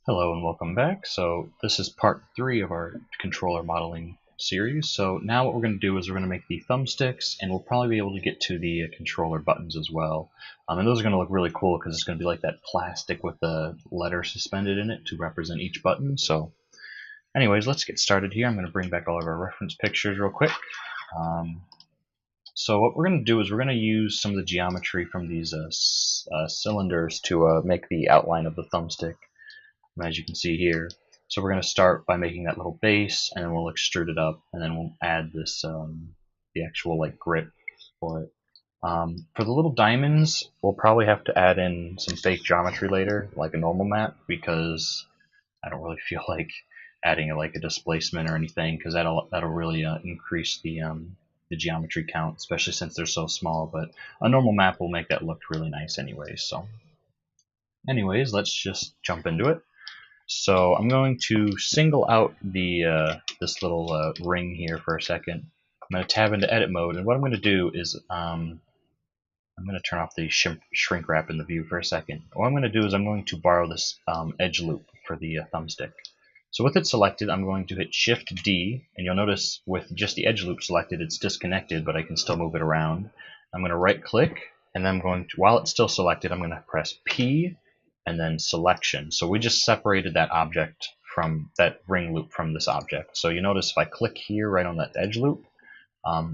Hello and welcome back. So this is part 3 of our controller modeling series. So now what we're going to do is we're going to make the thumbsticks, and we'll probably be able to get to the controller buttons as well. And those are going to look really cool because it's going to be like that plastic with the letter suspended in it to represent each button. So anyways, let's get started here. I'm going to bring back all of our reference pictures real quick. So what we're going to do is we're going to use some of the geometry from these cylinders to make the outline of the thumbstick. As you can see here. So we're going to start by making that little base, and then we'll extrude it up, and then we'll add this the actual like grip for it. For the little diamonds, we'll probably have to add in some fake geometry later, like a normal map, because I don't really feel like adding like a displacement or anything, because that'll really increase the geometry count, especially since they're so small. But a normal map will make that look really nice anyways. So anyways, let's just jump into it. So I'm going to single out the this little ring here for a second. I'm going to tab into edit mode, and what I'm going to do is I'm going to turn off the shrink wrap in the view for a second. What I'm going to do is I'm going to borrow this edge loop for the thumbstick. So with it selected, I'm going to hit Shift D, and you'll notice with just the edge loop selected, it's disconnected, but I can still move it around. I'm going to right click, and then I'm going to, while it's still selected, I'm going to press P and then selection. So we just separated that object from that ring loop from this object. So you notice if I click here right on that edge loop,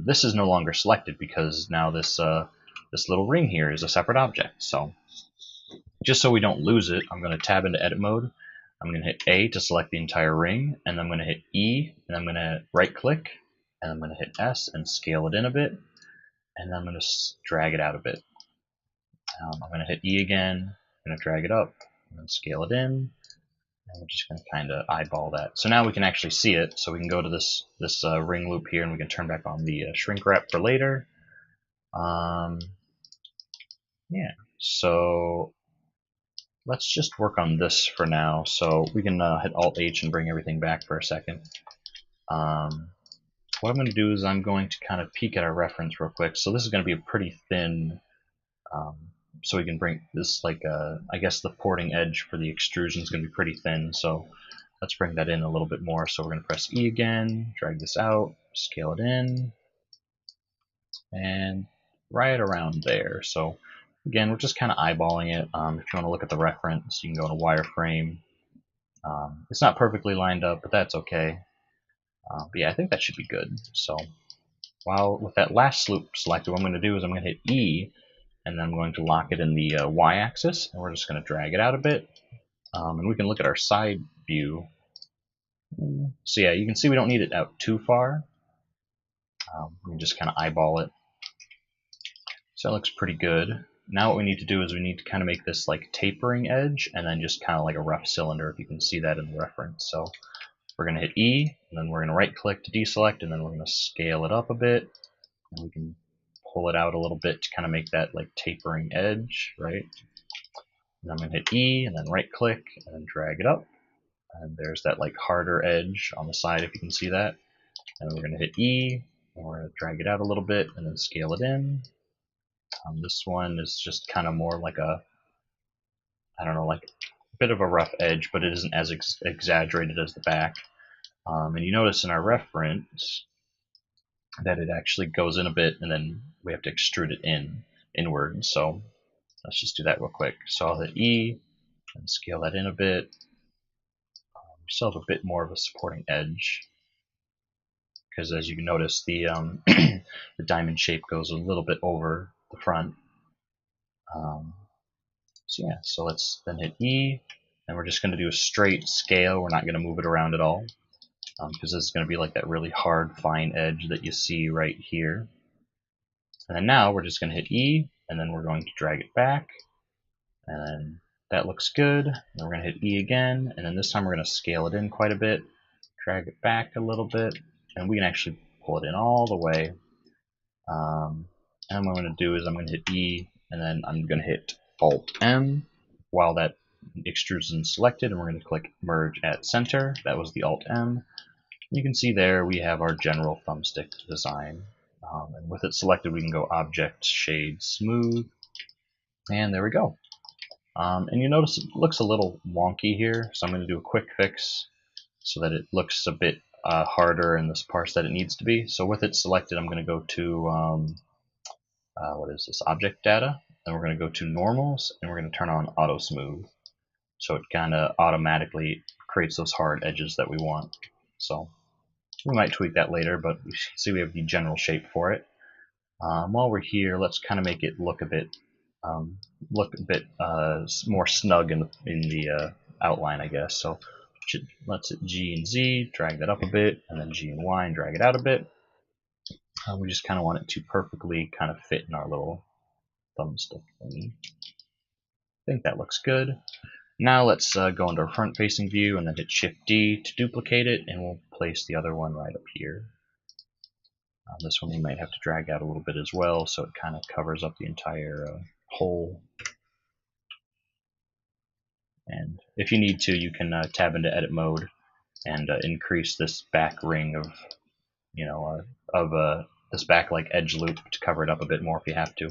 this is no longer selected because now this this little ring here is a separate object. So just so we don't lose it, I'm going to tab into edit mode. I'm going to hit A to select the entire ring, and I'm going to hit E, and I'm going to right click, and I'm going to hit S and scale it in a bit, and then I'm going to drag it out a bit. I'm going to hit E again. I'm going to drag it up and then scale it in, and we're just going to kind of eyeball that. So now we can actually see it. So we can go to this ring loop here, and we can turn back on the shrink wrap for later. Yeah. So let's just work on this for now. So we can hit Alt H and bring everything back for a second. What I'm going to do is I'm going to kind of peek at our reference real quick. So this is going to be a pretty thin. So we can bring this like I guess the porting edge for the extrusion is going to be pretty thin, so let's bring that in a little bit more. So we're going to press E again, drag this out, scale it in, and right around there. So again, we're just kind of eyeballing it. If you want to look at the reference, you can go to wireframe. It's not perfectly lined up, but that's okay. But yeah, I think that should be good. So while with that last loop selected, what I'm going to do is I'm going to hit E, and then I'm going to lock it in the y-axis, and we're just going to drag it out a bit. And we can look at our side view. So yeah, you can see we don't need it out too far. We can just kind of eyeball it. So that looks pretty good. Now what we need to do is we need to kind of make this like tapering edge, and then just kind of like a rough cylinder, if you can see that in the reference. So we're going to hit E, and then we're going to right click to deselect, and then we're going to scale it up a bit. And we can pull it out a little bit to kind of make that like tapering edge, right? And I'm going to hit E and then right click and then drag it up. And there's that like harder edge on the side, if you can see that. And we're going to hit E, and we're going to drag it out a little bit and then scale it in. This one is just kind of more like a, I don't know, like a bit of a rough edge, but it isn't as exaggerated as the back. And you notice in our reference that it actually goes in a bit, and then we have to extrude it inward. So let's just do that real quick. So I'll hit E and scale that in a bit. We still have a bit more of a supporting edge, because as you can notice, the the diamond shape goes a little bit over the front. So yeah, so let's then hit E, and we're just going to do a straight scale. We're not going to move it around at all, because this is going to be like that really hard, fine edge that you see right here. And then now we're just going to hit E, and then we're going to drag it back, and then that looks good. And we're going to hit E again, and then this time we're going to scale it in quite a bit, drag it back a little bit, and we can actually pull it in all the way. And what I'm going to do is I'm going to hit E, and then I'm going to hit Alt M while that extrusion is selected, and we're going to click Merge at Center. That was the Alt M. You can see there we have our general thumbstick design. And with it selected, we can go Object, Shade, Smooth, and there we go. And you notice it looks a little wonky here, so I'm going to do a quick fix so that it looks a bit harder in the parts that it needs to be. So with it selected, I'm going to go to what is this, object data, and we're going to go to normals, and we're going to turn on auto smooth, so it kind of automatically creates those hard edges that we want. So we might tweak that later, but you see we have the general shape for it. While we're here, let's kind of make it look a bit more snug in the outline, I guess. So let's hit G and Z, drag that up a bit, and then G and Y and drag it out a bit. We just kind of want it to perfectly kind of fit in our little thumbstick thingy. I think that looks good. Now let's go into our front-facing view and then hit Shift-D to duplicate it, and we'll place the other one right up here. This one we might have to drag out a little bit as well, so it kind of covers up the entire hole. And if you need to, you can tab into edit mode and increase this back ring of, this back like edge loop to cover it up a bit more if you have to.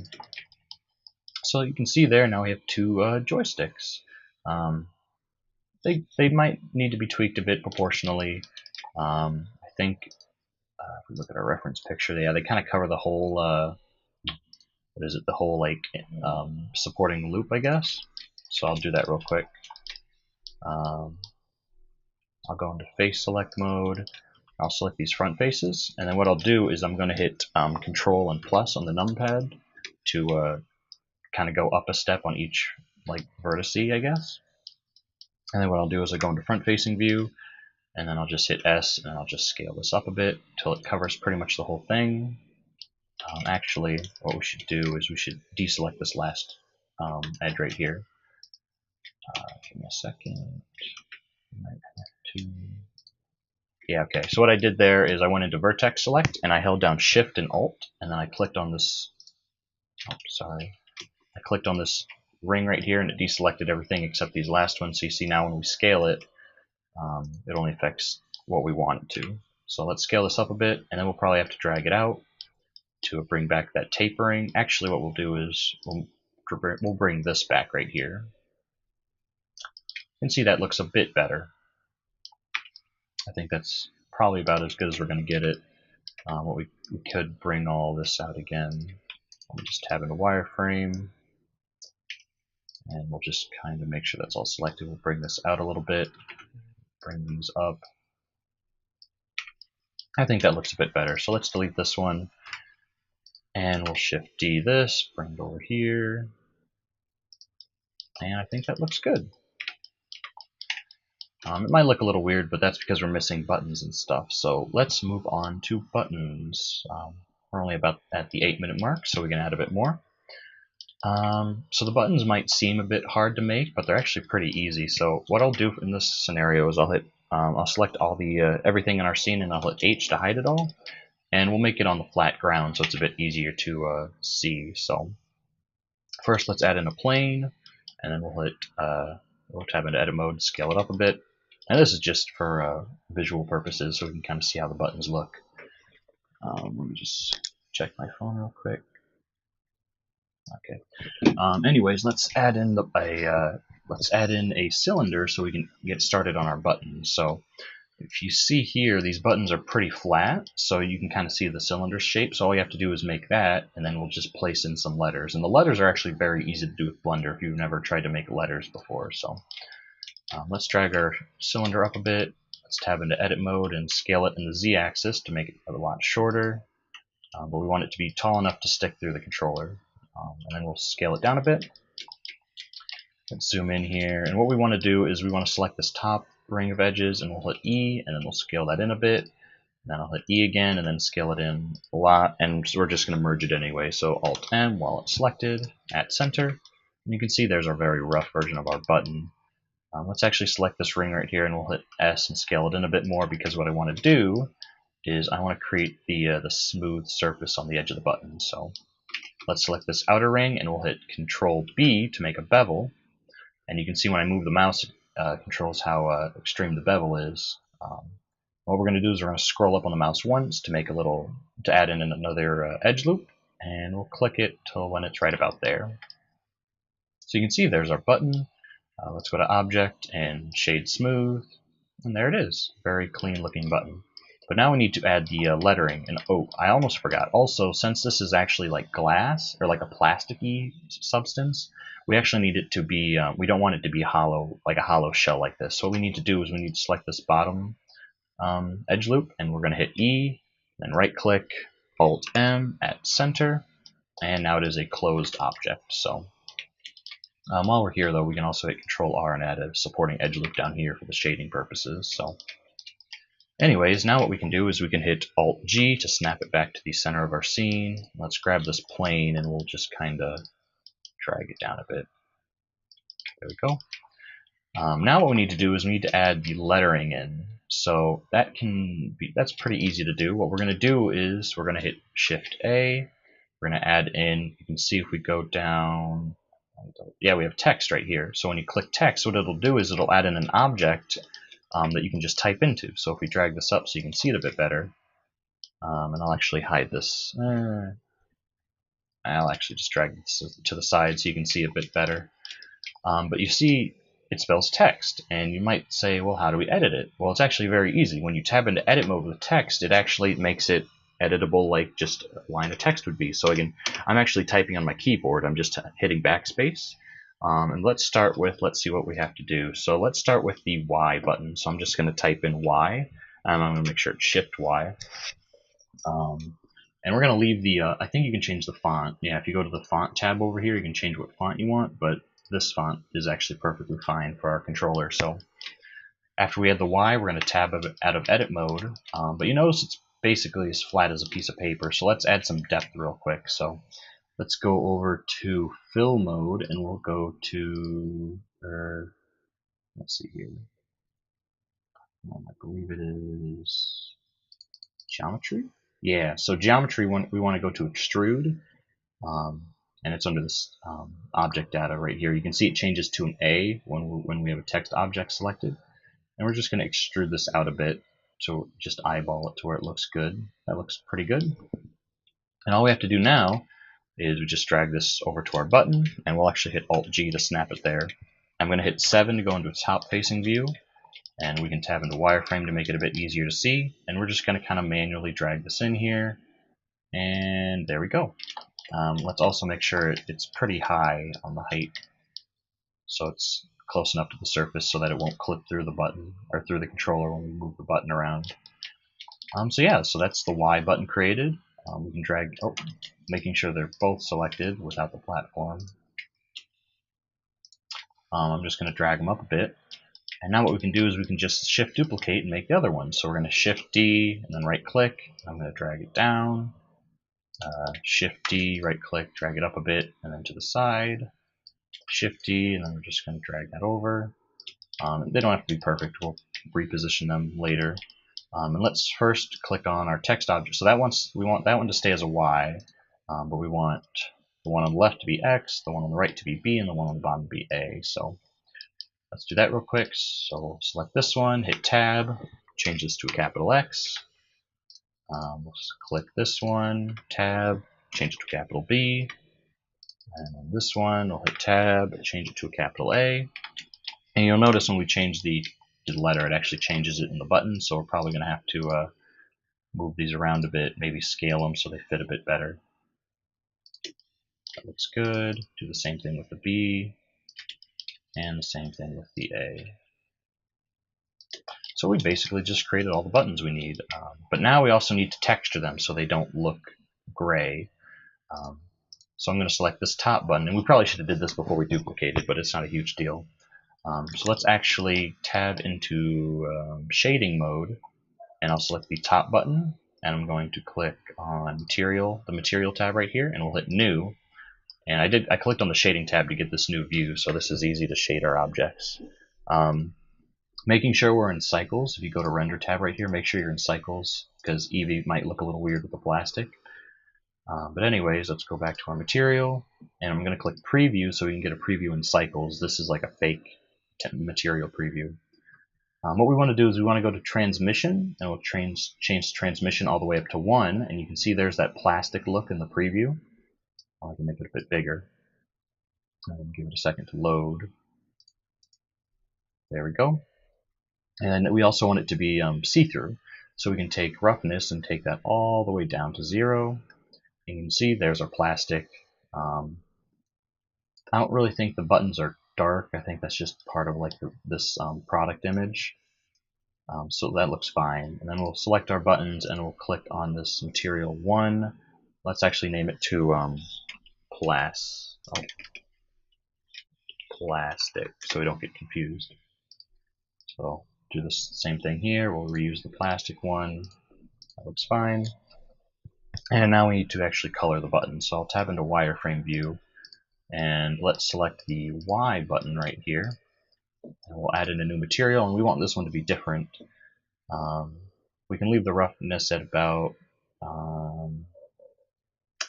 So you can see there now we have two joysticks. They might need to be tweaked a bit proportionally. I think if we look at our reference picture, they kind of cover the whole the whole like supporting loop, I guess. So I'll do that real quick. I'll go into face select mode. I'll select these front faces, and then what I'll do is I'm going to hit Control and plus on the numpad to kind of go up a step on each like vertice, I guess. And then what I'll do is I'll go into front facing view, and then I'll just hit S, and I'll just scale this up a bit till it covers pretty much the whole thing. Actually, what we should do is we should deselect this last edge right here. Give me a second. Might have to... Yeah, okay. So what I did there is I went into vertex select, and I held down Shift and Alt, and then I clicked on this. Oh, sorry. I clicked on this ring right here, and it deselected everything except these last ones. So you see now when we scale it, it only affects what we want it to. So let's scale this up a bit, and then we'll probably have to drag it out to bring back that tapering. Actually, what we'll do is we'll bring this back right here. You can see that looks a bit better. I think that's probably about as good as we're going to get it. We could bring all this out again. We'll just tab into wireframe, and we'll just kind of make sure that's all selected. We'll bring this out a little bit, bring these up. I think that looks a bit better. So let's delete this one, and we'll Shift D this, bring it over here, and I think that looks good. It might look a little weird, but that's because we're missing buttons and stuff. So let's move on to buttons. We're only about at the 8-minute mark, so we can add a bit more. So the buttons might seem a bit hard to make, but they're actually pretty easy. So what I'll do in this scenario is I'll select all the everything in our scene, and I'll hit H to hide it all, and we'll make it on the flat ground so it's a bit easier to see. So first, let's add in a plane, and then we'll tab into edit mode, scale it up a bit. And this is just for visual purposes, so we can kind of see how the buttons look. Let me just check my phone real quick. Okay. Anyways, let's add in a cylinder so we can get started on our buttons. So if you see here, these buttons are pretty flat, so you can kind of see the cylinder shape. So all you have to do is make that, and then we'll just place in some letters. And the letters are actually very easy to do with Blender if you've never tried to make letters before. So let's drag our cylinder up a bit. Let's tab into edit mode and scale it in the Z-axis to make it a lot shorter. But we want it to be tall enough to stick through the controller. And then we'll scale it down a bit. Let's zoom in here. And what we want to do is we want to select this top ring of edges, and we'll hit E, and then we'll scale that in a bit. And then I'll hit E again, and then scale it in a lot. And so we're just going to merge it anyway. So Alt-M while it's selected, at center. And you can see there's our very rough version of our button. Let's actually select this ring right here, and we'll hit S and scale it in a bit more, because what I want to do is I want to create the smooth surface on the edge of the button. So let's select this outer ring, and we'll hit Control B to make a bevel. And you can see when I move the mouse, it controls how extreme the bevel is. What we're going to do is we're going to scroll up on the mouse once to make to add in another edge loop, and we'll click it till when it's right about there. So you can see there's our button. Let's go to Object and Shade Smooth. And there it is. Very clean looking button. But now we need to add the lettering. And oh, I almost forgot. Also, since this is actually like glass or like a plasticky substance, we actually need it to be, we don't want it to be hollow, like a hollow shell like this. So what we need to do is we need to select this bottom edge loop, and we're going to hit E, then right click, Alt M at center, and now it is a closed object. So while we're here though, we can also hit Control R and add a supporting edge loop down here for the shading purposes. So anyways, now what we can do is we can hit Alt G to snap it back to the center of our scene. Let's grab this plane and we'll just kind of drag it down a bit. There we go. Now what we need to do is we need to add the lettering in. So that's pretty easy to do. What we're going to do is we're going to hit Shift A. We're going to add in, you can see if we go down, yeah, we have text right here. So when you click text, what it'll do is it'll add in an object that you can just type into. So if we drag this up so you can see it a bit better, and I'll actually hide this. I'll actually just drag this to the side so you can see it a bit better. But you see it spells text, and you might say, well, how do we edit it? Well, it's actually very easy. When you tab into edit mode with text, it actually makes it editable like just a line of text would be. So again, I'm actually typing on my keyboard. I'm just hitting backspace. And let's see what we have to do. So let's start with the Y button. So I'm just going to type in Y, and I'm going to make sure it's Shift Y. And we're going to leave the, I think you can change the font. Yeah, if you go to the font tab over here, you can change what font you want, but this font is actually perfectly fine for our controller. So after we add the Y, we're going to tab out of edit mode. But you notice it's basically as flat as a piece of paper. So let's add some depth real quick. So let's go over to fill mode, and we'll go to, let's see here. I believe it is geometry. Yeah, so geometry, we want to go to extrude. And it's under this object data right here. You can see it changes to an A when we have a text object selected. And we're just going to extrude this out a bit to just eyeball it to where it looks good. That looks pretty good. And all we have to do now is we just drag this over to our button, and we'll actually hit Alt G to snap it there. I'm going to hit 7 to go into a top facing view, and we can tab into wireframe to make it a bit easier to see. And we're just going to kind of manually drag this in here, and there we go. Let's also make sure it's pretty high on the height, so it's close enough to the surface so that it won't clip through the button or through the controller when we move the button around. So yeah, so that's the Y button created. We can drag, making sure they're both selected without the platform. I'm just going to drag them up a bit. And now what we can do is we can just shift duplicate and make the other one. So we're going to Shift D and then right click. I'm going to drag it down. Shift D, right click, drag it up a bit, and then to the side. Shift D, and then we're just going to drag that over. They don't have to be perfect. We'll reposition them later. And let's first click on our text object. So we want that one to stay as a Y, but we want the one on the left to be X, the one on the right to be B, and the one on the bottom to be A. So let's do that real quick. So we'll select this one, hit Tab, change this to a capital X. We'll click this one, Tab, change it to a capital B. And then this one, we'll hit Tab, change it to a capital A. And you'll notice when we change the letter, it actually changes it in the button. So we're probably going to have to move these around a bit, maybe scale them so they fit a bit better. That looks good. Do the same thing with the B, and the same thing with the A. So we basically just created all the buttons we need. But now we also need to texture them so they don't look gray. So I'm going to select this top button, and we probably should have did this before we duplicated, but it's not a huge deal. So let's actually tab into shading mode, and I'll select the top button, and I'm going to click on material, the material tab right here, and we'll hit new. And I clicked on the shading tab to get this new view, so this is easy to shade our objects. Making sure we're in cycles. If you go to render tab right here, make sure you're in cycles, because Eevee might look a little weird with the plastic. But anyways, let's go back to our material, and I'm going to click preview so we can get a preview in cycles. This is like a fake material preview. What we want to do is we want to go to transmission, and we'll change transmission all the way up to 1, and you can see there's that plastic look in the preview. I can make it a bit bigger. And give it a second to load. There we go. And we also want it to be see-through. So we can take roughness and take that all the way down to 0. You can see there's our plastic. I don't really think the buttons are dark. I think that's just part of like this product image. So that looks fine. And then we'll select our buttons and we'll click on this material 1. Let's actually name it to plastic so we don't get confused. So do the same thing here. We'll reuse the plastic one. That looks fine. And now we need to actually color the button. So I'll tab into wireframe view and let's select the Y button right here. And we'll add in a new material, and we want this one to be different. We can leave the roughness at about,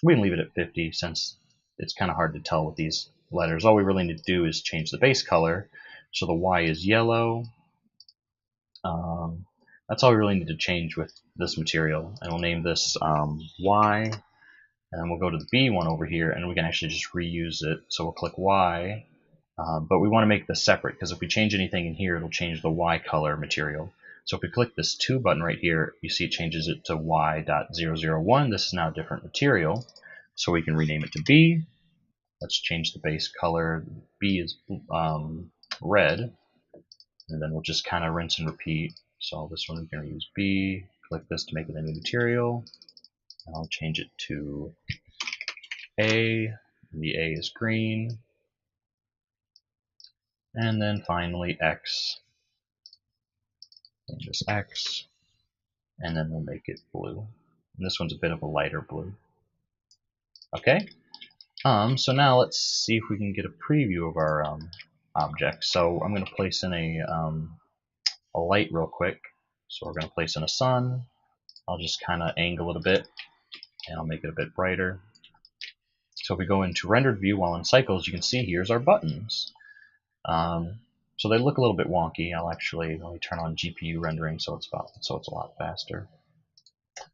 we can leave it at 50 since it's kind of hard to tell with these letters. All we really need to do is change the base color. So the Y is yellow. That's all we really need to change with this material. And we'll name this Y. And then we'll go to the B one over here, and we can actually just reuse it. So we'll click Y. But we want to make this separate, because if we change anything in here, it'll change the Y color material. So if we click this 2 button right here, you see it changes it to Y.001. This is now a different material. So we can rename it to B. Let's change the base color. B is red. And then we'll just kind of rinse and repeat. So this one we can use B. Click this to make it a new material. And I'll change it to A. And the A is green. And then finally X. And just X. And then we'll make it blue. And this one's a bit of a lighter blue. Okay. So now let's see if we can get a preview of our object. So I'm going to place in a light real quick. So we're going to place in a sun. I'll just kind of angle it a bit, and I'll make it a bit brighter. So if we go into rendered view while in cycles, you can see here's our buttons. So they look a little bit wonky. Let me turn on GPU rendering so it's a lot faster.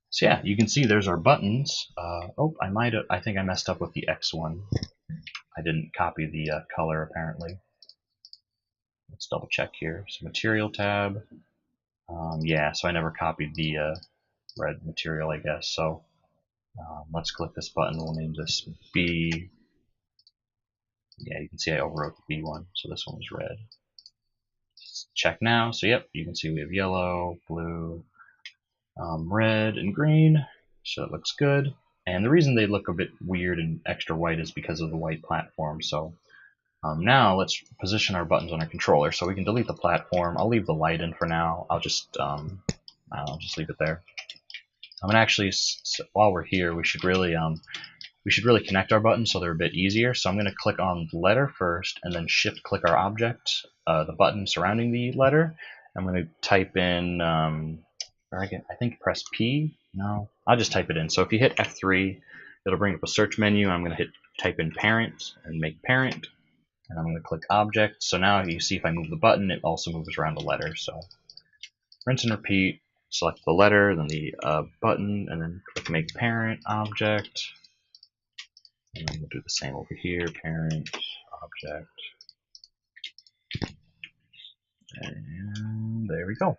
So yeah, you can see there's our buttons. I think I messed up with the X one. I didn't copy the color apparently. Let's double check here. So material tab. Yeah, so I never copied the red material, I guess. So let's click this button. We'll name this B. Yeah, you can see I overwrote the B one, so this one was red. Let's check now. So yep, you can see we have yellow, blue, red, and green. So it looks good. And the reason they look a bit weird and extra white is because of the white platform. So now let's position our buttons on our controller. So we can delete the platform. I'll leave the light in for now. I'll just leave it there. I'm gonna actually, while we're here, we should really connect our buttons so they're a bit easier. So I'm gonna click on the letter first, and then shift click our object, the button surrounding the letter. I'm gonna type in, I think press P. No, I'll just type it in. So if you hit F3, it'll bring up a search menu. I'm gonna type in parent and make parent, and I'm gonna click object. So now you see if I move the button, it also moves around the letter. So rinse and repeat. Select the letter, then the button, and then click make parent object. And then we'll do the same over here, parent object. And there we go.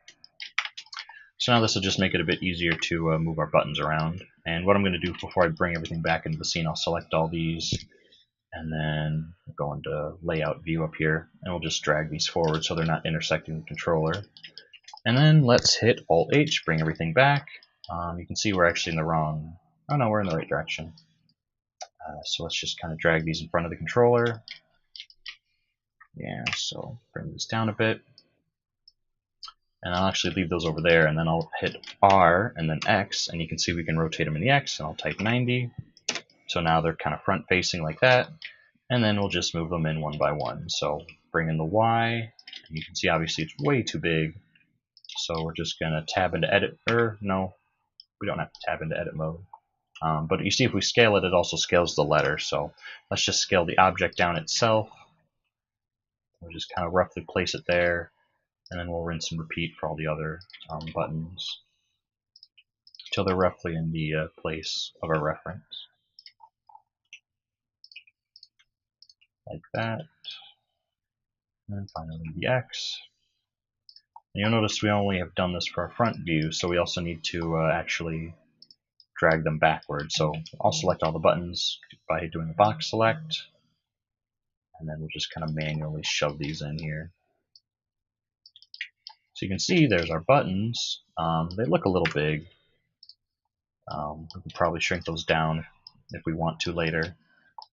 So now this will just make it a bit easier to move our buttons around. And what I'm going to do before I bring everything back into the scene, I'll select all these, and then go into layout view up here, and we'll just drag these forward so they're not intersecting the controller. And then let's hit Alt-H, bring everything back. You can see we're actually in the wrong, oh no, we're in the right direction. So let's just kind of drag these in front of the controller. Yeah, so bring this down a bit. And I'll actually leave those over there, and then I'll hit R and then X, and you can see we can rotate them in the X, and I'll type 90. So now they're kind of front facing like that. And then we'll just move them in one by one. So bring in the Y, and you can see obviously it's way too big. So we're just gonna tab into edit, no, we don't have to tab into edit mode. But you see if we scale it, it also scales the letter. So let's just scale the object down itself. We'll just kind of roughly place it there, and then we'll rinse and repeat for all the other buttons until they're roughly in the place of our reference. like that. And finally the X. And you'll notice we only have done this for our front view, so we also need to actually drag them backwards. So I'll select all the buttons by doing a box select, and then we'll just kind of manually shove these in here. So you can see there's our buttons. They look a little big. We could probably shrink those down if we want to later.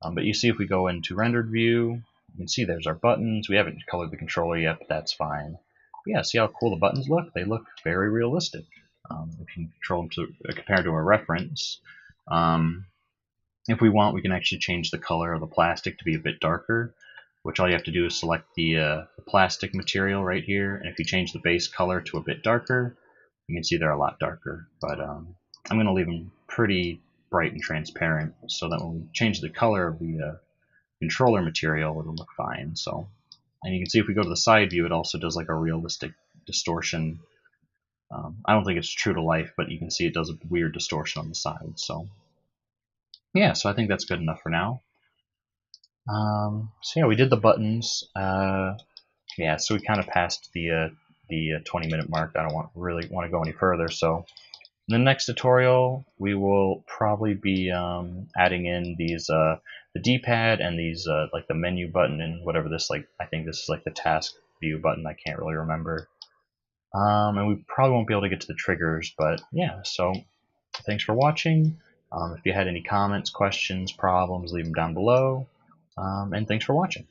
But you see if we go into rendered view, you can see there's our buttons. We haven't colored the controller yet, but that's fine. But yeah, see how cool the buttons look? They look very realistic. If you can control them to compare to a reference. If we want, we can actually change the color of the plastic to be a bit darker, which all you have to do is select the plastic material right here, and if you change the base color to a bit darker, you can see they're a lot darker. But I'm going to leave them pretty bright and transparent so that when we change the color of the controller material, it'll look fine. So, and you can see if we go to the side view, it also does like a realistic distortion. I don't think it's true to life, but you can see it does a weird distortion on the side. So yeah, so I think that's good enough for now. So yeah, we did the buttons. Yeah, so we kind of passed the 20-minute mark. I don't really want to go any further. So in the next tutorial, we will probably be adding in these the D-pad and these like the menu button and whatever this like. I think this is like the task view button. I can't really remember. And we probably won't be able to get to the triggers, but yeah. So thanks for watching. If you had any comments, questions, problems, leave them down below. And thanks for watching.